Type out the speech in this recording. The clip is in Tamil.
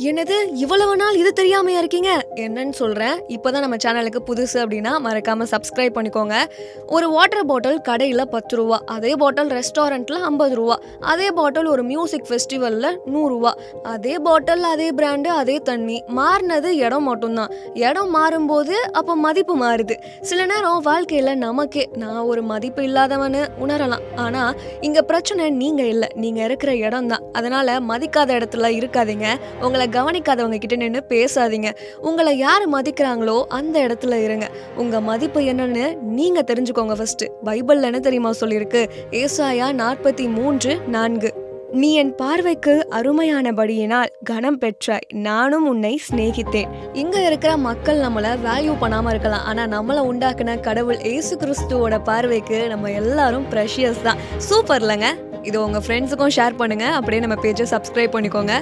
என்னது இவ்வளவு நாள் இது தெரியாமையா இருக்கீங்க? என்னன்னு சொல்றேன். இப்பதான் நம்ம சேனலுக்கு புதுசு அப்படின்னா மறக்காம சப்ஸ்கிரைப் பண்ணிக்கோங்க. ஒரு வாட்டர் பாட்டில் கடையில் 10 ரூபா, அதே பாட்டில் ரெஸ்டாரண்ட்ல 50 ரூபா, அதே பாட்டில் ஒரு மியூசிக் ஃபெஸ்டிவல்ல 100 ரூபா, அதே பாட்டில் அதே பிராண்டு அதே தண்ணி. மாறினது இடம் மட்டும்தான். இடம் மாறும்போது அப்போ மதிப்பு மாறுது. சில நேரம் வாழ்க்கையில நமக்கே நான் ஒரு மதிப்பு இல்லாதவன்னு உணரலாம். ஆனா இங்க பிரச்சனை நீங்க இல்லை, நீங்க இருக்கிற இடம் தான். அதனால மதிக்காத இடத்துல இருக்காதீங்க. உங்களை கவனிக்காதவங்க கிட்ட நின்று பேசாதீங்க. உங்களை யார் மதிக்கிறாங்களோ அந்த இடத்துல இருங்க. உங்க மதிப்பு என்னன்னு நீங்க தெரிஞ்சுக்கோங்க. ஃபர்ஸ்ட் பைபிள்ல என்ன தெரியுமா சொல்லியிருக்கு? ஏசாயா 43:4, நீ என் பார்வைக்கு அருமையானபடியினால் கனம் பெற்றாய், நானும் உன்னை சிநேகித்தேன். இங்க இருக்கிற மக்கள் நம்மளை வேல்யூ பண்ணாம இருக்கலாம், ஆனா நம்மளை உண்டாக்குன கடவுள் ஏசு கிறிஸ்துவோட பார்வைக்கு நம்ம எல்லாரும் ப்ரெஷியஸ் தான். சூப்பர் இல்லைங்க? இது உங்க ஃப்ரெண்ட்ஸுக்கும் ஷேர் பண்ணுங்க. அப்படியே நம்ம பேஜை சப்ஸ்கிரைப் பண்ணிக்கோங்க.